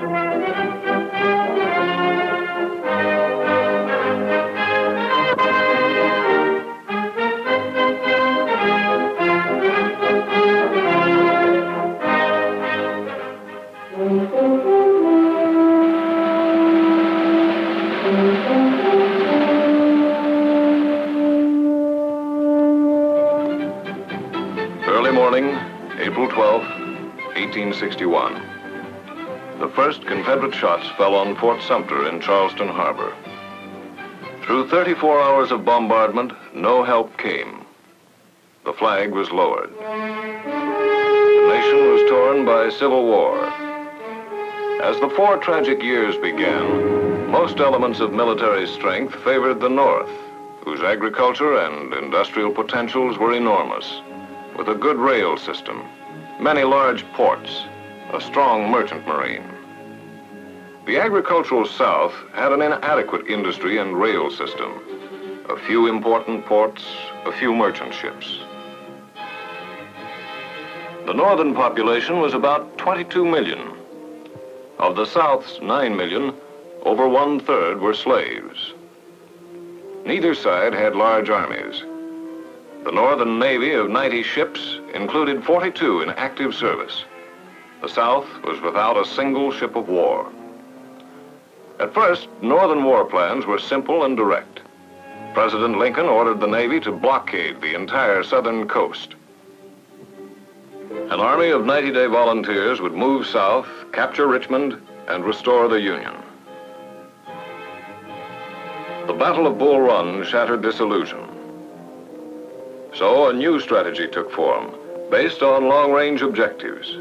Early morning, April 12, 1861. The first Confederate shots fell on Fort Sumter in Charleston Harbor. Through 34 hours of bombardment, no help came. The flag was lowered. The nation was torn by civil war. As the 4 tragic years began, most elements of military strength favored the North, whose agriculture and industrial potentials were enormous, with a good rail system, many large ports, a strong merchant marine. The agricultural South had an inadequate industry and rail system, a few important ports, a few merchant ships. The northern population was about 22 million. Of the South's 9 million, over 1/3 were slaves. Neither side had large armies. The Northern Navy of 90 ships included 42 in active service. The South was without a single ship of war. At first, Northern war plans were simple and direct. President Lincoln ordered the Navy to blockade the entire southern coast. An army of 90-day volunteers would move south, capture Richmond, and restore the Union. The Battle of Bull Run shattered this illusion. So a new strategy took form, based on long-range objectives.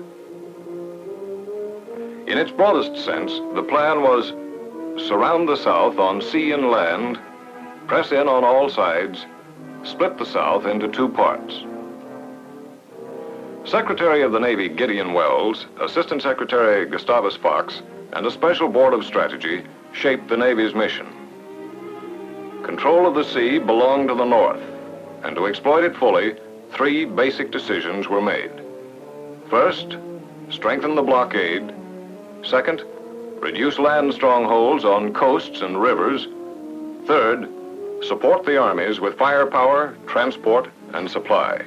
In its broadest sense, the plan was surround the South on sea and land, press in on all sides, split the South into 2 parts. Secretary of the Navy Gideon Welles, Assistant Secretary Gustavus Fox, and a special board of strategy shaped the Navy's mission. Control of the sea belonged to the North, and to exploit it fully, 3 basic decisions were made. First, strengthen the blockade. Second, reduce land strongholds on coasts and rivers. Third, support the armies with firepower, transport, and supply.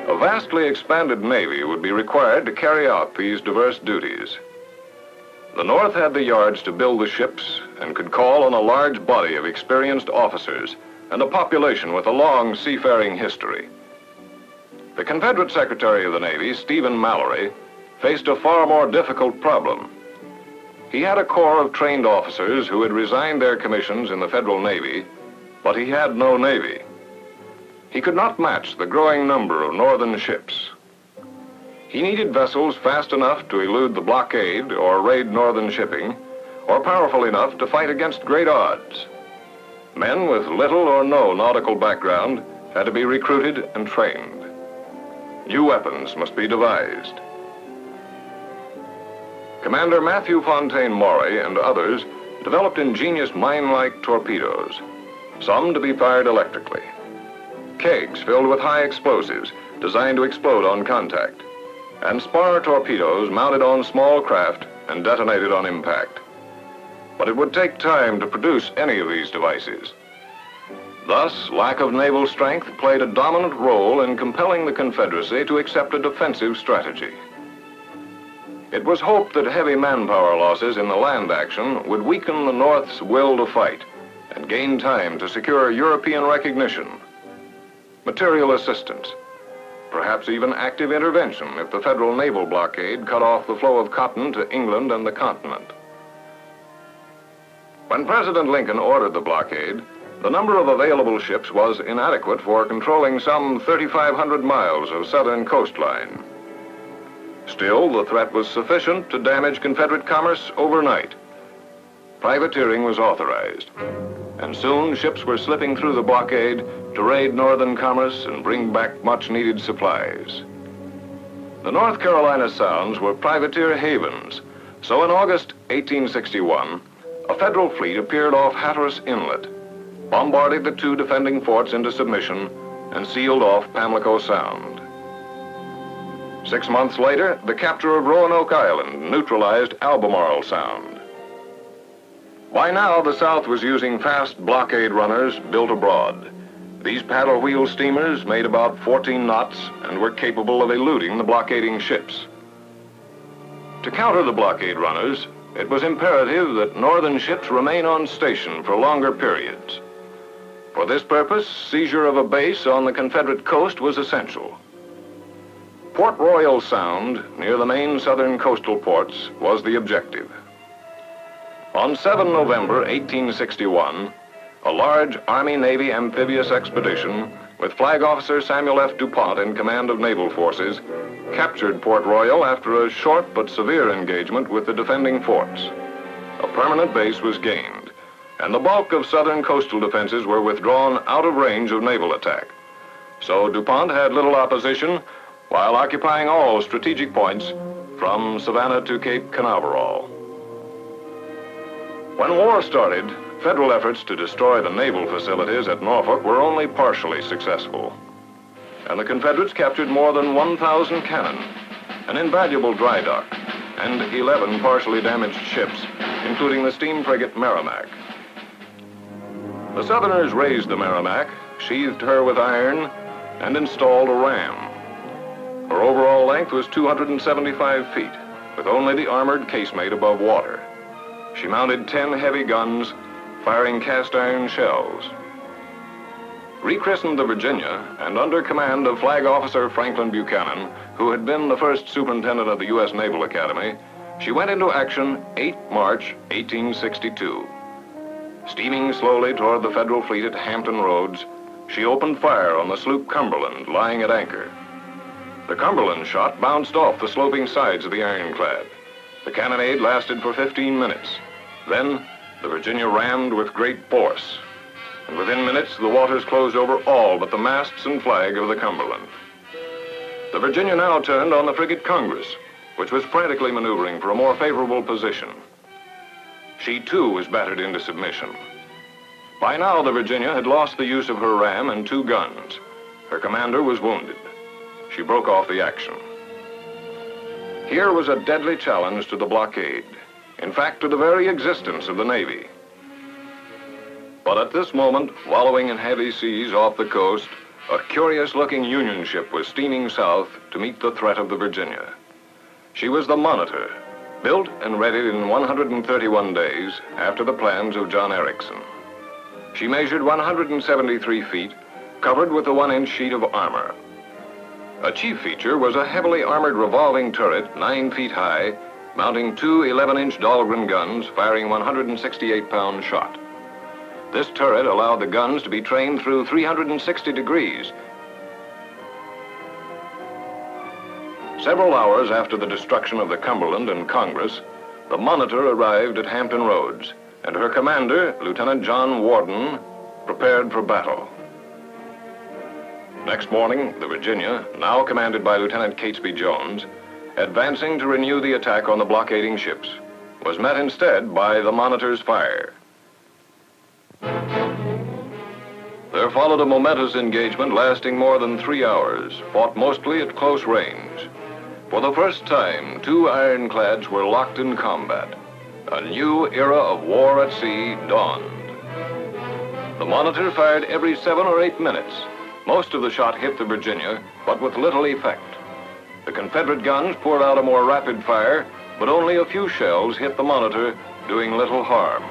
A vastly expanded Navy would be required to carry out these diverse duties. The North had the yards to build the ships and could call on a large body of experienced officers and a population with a long seafaring history. The Confederate Secretary of the Navy, Stephen Mallory, faced a far more difficult problem. He had a corps of trained officers who had resigned their commissions in the Federal Navy, but he had no Navy. He could not match the growing number of northern ships. He needed vessels fast enough to elude the blockade or raid northern shipping, or powerful enough to fight against great odds. Men with little or no nautical background had to be recruited and trained. New weapons must be devised. Commander Matthew Fontaine Maury and others developed ingenious mine-like torpedoes, some to be fired electrically. Kegs filled with high explosives designed to explode on contact, and spar torpedoes mounted on small craft and detonated on impact. But it would take time to produce any of these devices. Thus, lack of naval strength played a dominant role in compelling the Confederacy to accept a defensive strategy. It was hoped that heavy manpower losses in the land action would weaken the North's will to fight and gain time to secure European recognition, material assistance, perhaps even active intervention if the Federal naval blockade cut off the flow of cotton to England and the continent. When President Lincoln ordered the blockade, the number of available ships was inadequate for controlling some 3,500 miles of southern coastline. Still, the threat was sufficient to damage Confederate commerce overnight. Privateering was authorized, and soon ships were slipping through the blockade to raid northern commerce and bring back much-needed supplies. The North Carolina Sounds were privateer havens, so in August 1861, a Federal fleet appeared off Hatteras Inlet, bombarded the 2 defending forts into submission, and sealed off Pamlico Sound. 6 months later, the capture of Roanoke Island neutralized Albemarle Sound. By now, the South was using fast blockade runners built abroad. These paddle wheel steamers made about 14 knots and were capable of eluding the blockading ships. To counter the blockade runners, it was imperative that northern ships remain on station for longer periods. For this purpose, seizure of a base on the Confederate coast was essential. Port Royal Sound, near the main southern coastal ports, was the objective. On 7 November 1861, a large Army-Navy amphibious expedition with Flag Officer Samuel F. DuPont in command of naval forces captured Port Royal after a short but severe engagement with the defending forts. A permanent base was gained, and the bulk of southern coastal defenses were withdrawn out of range of naval attack. So DuPont had little opposition while occupying all strategic points from Savannah to Cape Canaveral. When war started, Federal efforts to destroy the naval facilities at Norfolk were only partially successful, and the Confederates captured more than 1,000 cannon, an invaluable dry dock, and 11 partially damaged ships, including the steam frigate Merrimack. The Southerners raised the Merrimack, sheathed her with iron, and installed a ram. Her overall length was 275 feet, with only the armored casemate above water. She mounted 10 heavy guns, firing cast iron shells. Rechristened the Virginia, and under command of Flag Officer Franklin Buchanan, who had been the first superintendent of the U.S. Naval Academy, she went into action 8 March 1862. Steaming slowly toward the Federal fleet at Hampton Roads, she opened fire on the sloop Cumberland, lying at anchor. The Cumberland shot bounced off the sloping sides of the ironclad. The cannonade lasted for 15 minutes. Then, the Virginia rammed with great force, and within minutes, the waters closed over all but the masts and flag of the Cumberland. The Virginia now turned on the frigate Congress, which was frantically maneuvering for a more favorable position. She, too, was battered into submission. By now, the Virginia had lost the use of her ram and 2 guns. Her commander was wounded. She broke off the action. Here was a deadly challenge to the blockade. In fact, to the very existence of the Navy. But at this moment, wallowing in heavy seas off the coast, a curious-looking Union ship was steaming south to meet the threat of the Virginia. She was the Monitor, built and readied in 131 days after the plans of John Erickson. She measured 173 feet, covered with a 1-inch sheet of armor. A chief feature was a heavily armored revolving turret 9 feet high, mounting 2 11-inch Dahlgren guns firing 168-pound shot. This turret allowed the guns to be trained through 360 degrees. Several hours after the destruction of the Cumberland and Congress, the Monitor arrived at Hampton Roads, and her commander, Lieutenant John Warden, prepared for battle. Next morning, the Virginia, now commanded by Lieutenant Catesby Jones, advancing to renew the attack on the blockading ships, was met instead by the Monitor's fire. There followed a momentous engagement lasting more than 3 hours, fought mostly at close range. For the first time, 2 ironclads were locked in combat. A new era of war at sea dawned. The Monitor fired every 7 or 8 minutes. Most of the shot hit the Virginia, but with little effect. The Confederate guns poured out a more rapid fire, but only a few shells hit the Monitor, doing little harm.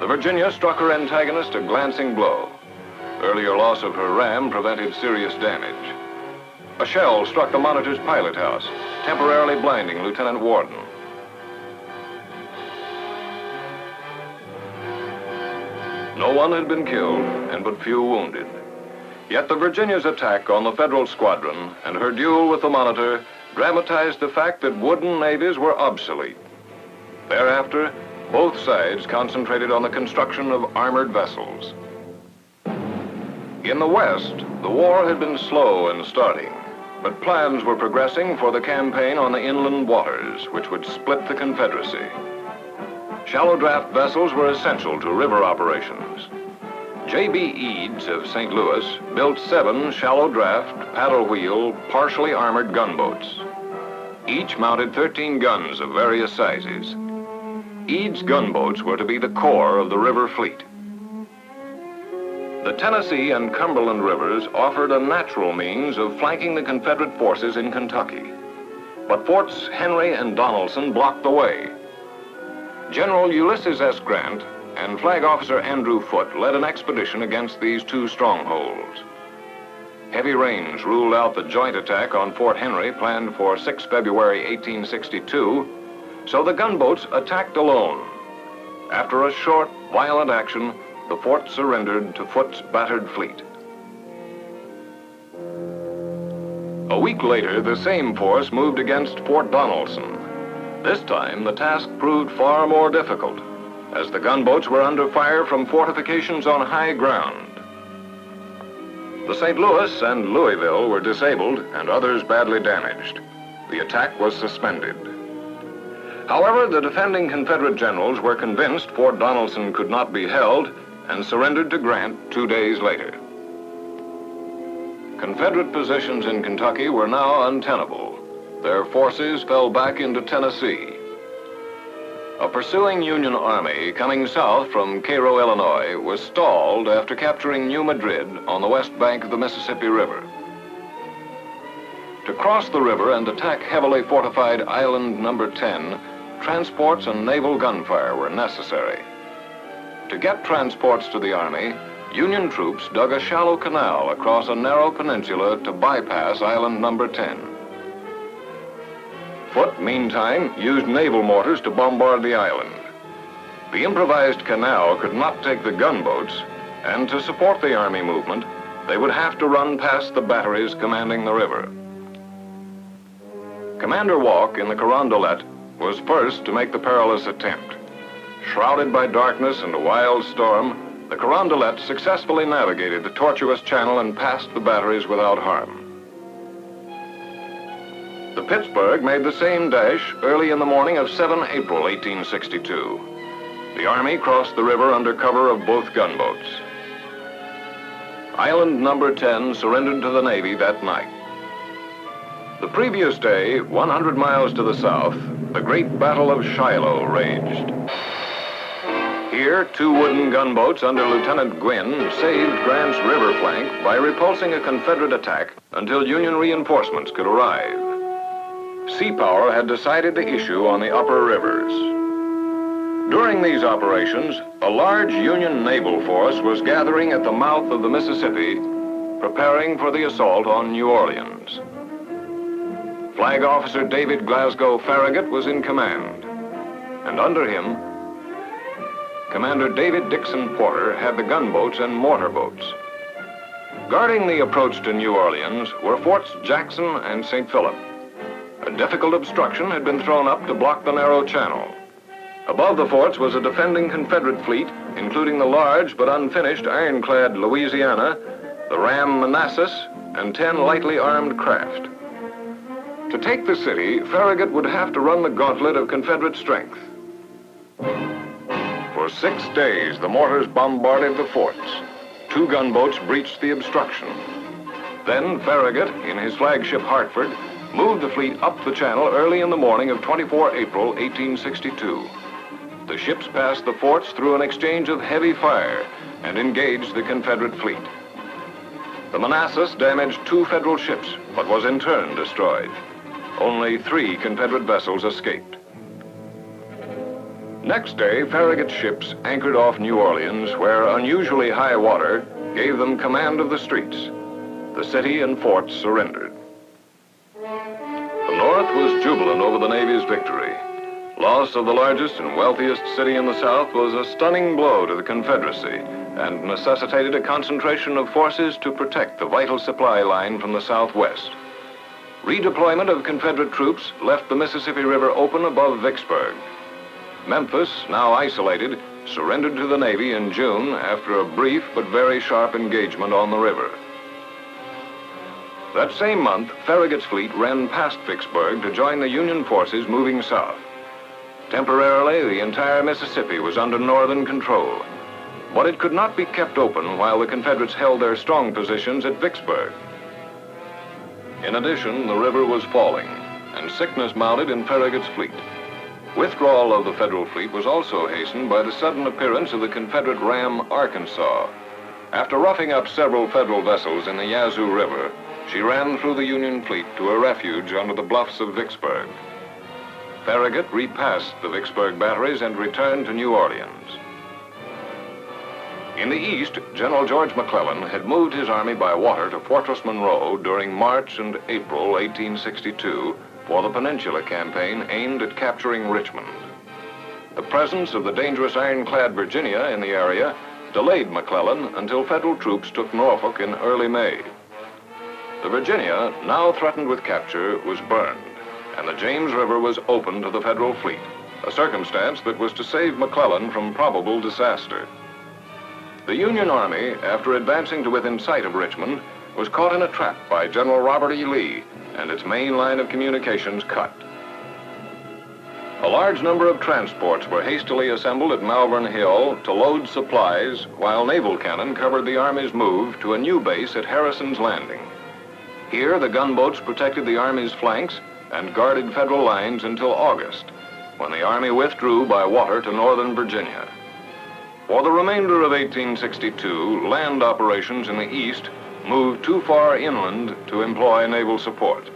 The Virginia struck her antagonist a glancing blow. Earlier loss of her ram prevented serious damage. A shell struck the Monitor's pilot house, temporarily blinding Lieutenant Warden. No one had been killed, and but few wounded. Yet the Virginia's attack on the Federal squadron and her duel with the Monitor dramatized the fact that wooden navies were obsolete. Thereafter, both sides concentrated on the construction of armored vessels. In the West, the war had been slow in starting, but plans were progressing for the campaign on the inland waters, which would split the Confederacy. Shallow draft vessels were essential to river operations. J.B. Eads of St. Louis built 7 shallow draft, paddle wheel, partially armored gunboats. Each mounted 13 guns of various sizes. Eads gunboats were to be the core of the river fleet. The Tennessee and Cumberland rivers offered a natural means of flanking the Confederate forces in Kentucky. But Forts Henry and Donelson blocked the way. General Ulysses S. Grant and Flag Officer Andrew Foote led an expedition against these 2 strongholds. Heavy rains ruled out the joint attack on Fort Henry planned for 6 February 1862, so the gunboats attacked alone. After a short, violent action, the fort surrendered to Foote's battered fleet. A week later, the same force moved against Fort Donelson. This time, the task proved far more difficult, as the gunboats were under fire from fortifications on high ground. The St. Louis and Louisville were disabled and others badly damaged. The attack was suspended. However, the defending Confederate generals were convinced Fort Donelson could not be held and surrendered to Grant 2 days later. Confederate positions in Kentucky were now untenable. Their forces fell back into Tennessee. A pursuing Union army coming south from Cairo, Illinois, was stalled after capturing New Madrid on the west bank of the Mississippi River. To cross the river and attack heavily fortified Island No. 10, transports and naval gunfire were necessary. To get transports to the Army, Union troops dug a shallow canal across a narrow peninsula to bypass Island No. 10. Foote, meantime, used naval mortars to bombard the island. The improvised canal could not take the gunboats, and to support the Army movement, they would have to run past the batteries commanding the river. Commander Walk in the Carondelet was first to make the perilous attempt. Shrouded by darkness and a wild storm, the Carondelet successfully navigated the tortuous channel and passed the batteries without harm. The Pittsburgh made the same dash early in the morning of 7 April 1862. The Army crossed the river under cover of both gunboats. Island No. 10 surrendered to the Navy that night. The previous day, 100 miles to the south, the Great Battle of Shiloh raged. Here, 2 wooden gunboats under Lieutenant Gwynn saved Grant's river flank by repulsing a Confederate attack until Union reinforcements could arrive. Sea power had decided the issue on the upper rivers. During these operations, a large Union naval force was gathering at the mouth of the Mississippi, preparing for the assault on New Orleans. Flag Officer David Glasgow Farragut was in command, and under him, Commander David Dixon Porter had the gunboats and mortar boats. Guarding the approach to New Orleans were Forts Jackson and St. Philip. A difficult obstruction had been thrown up to block the narrow channel. Above the forts was a defending Confederate fleet, including the large but unfinished ironclad Louisiana, the ram Manassas, and 10 lightly armed craft. To take the city, Farragut would have to run the gauntlet of Confederate strength. For 6 days, the mortars bombarded the forts. 2 gunboats breached the obstruction. Then Farragut, in his flagship Hartford, moved the fleet up the channel early in the morning of 24 April 1862. The ships passed the forts through an exchange of heavy fire and engaged the Confederate fleet. The Manassas damaged 2 Federal ships, but was in turn destroyed. Only 3 Confederate vessels escaped. Next day, Farragut's ships anchored off New Orleans, where unusually high water gave them command of the streets. The city and forts surrendered. The North was jubilant over the Navy's victory. Loss of the largest and wealthiest city in the South was a stunning blow to the Confederacy and necessitated a concentration of forces to protect the vital supply line from the Southwest. Redeployment of Confederate troops left the Mississippi River open above Vicksburg. Memphis, now isolated, surrendered to the Navy in June after a brief but very sharp engagement on the river. That same month, Farragut's fleet ran past Vicksburg to join the Union forces moving south. Temporarily, the entire Mississippi was under Northern control. but it could not be kept open while the Confederates held their strong positions at Vicksburg. In addition, the river was falling, and sickness mounted in Farragut's fleet. Withdrawal of the Federal fleet was also hastened by the sudden appearance of the Confederate ram Arkansas. After roughing up several Federal vessels in the Yazoo River, she ran through the Union fleet to a refuge under the bluffs of Vicksburg. Farragut repassed the Vicksburg batteries and returned to New Orleans. In the east, General George McClellan had moved his army by water to Fortress Monroe during March and April 1862 for the Peninsula Campaign aimed at capturing Richmond. The presence of the dangerous ironclad Virginia in the area delayed McClellan until Federal troops took Norfolk in early May. The Virginia, now threatened with capture, was burned, and the James River was open to the Federal fleet, a circumstance that was to save McClellan from probable disaster. The Union Army, after advancing to within sight of Richmond, was caught in a trap by General Robert E. Lee, and its main line of communications cut. A large number of transports were hastily assembled at Malvern Hill to load supplies, while naval cannon covered the Army's move to a new base at Harrison's Landing. Here, the gunboats protected the Army's flanks and guarded Federal lines until August, when the Army withdrew by water to northern Virginia. For the remainder of 1862, land operations in the east moved too far inland to employ naval support.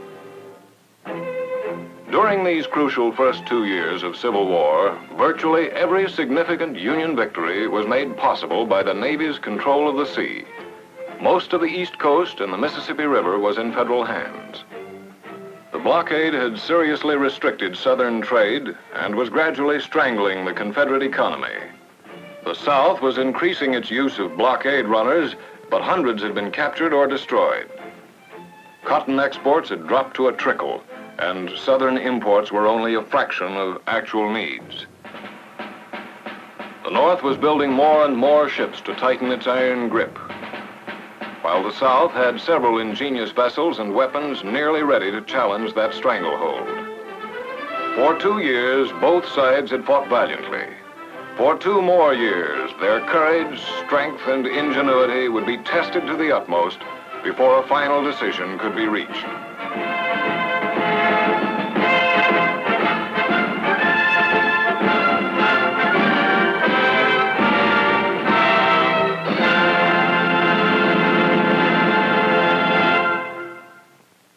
During these crucial first 2 years of Civil War, virtually every significant Union victory was made possible by the Navy's control of the sea. Most of the East Coast and the Mississippi River was in Federal hands. The blockade had seriously restricted Southern trade and was gradually strangling the Confederate economy. The South was increasing its use of blockade runners, but hundreds had been captured or destroyed. Cotton exports had dropped to a trickle, and Southern imports were only a fraction of actual needs. The North was building more and more ships to tighten its iron grip, while the South had several ingenious vessels and weapons nearly ready to challenge that stranglehold. For 2 years, both sides had fought valiantly. For 2 more years, their courage, strength, and ingenuity would be tested to the utmost before a final decision could be reached.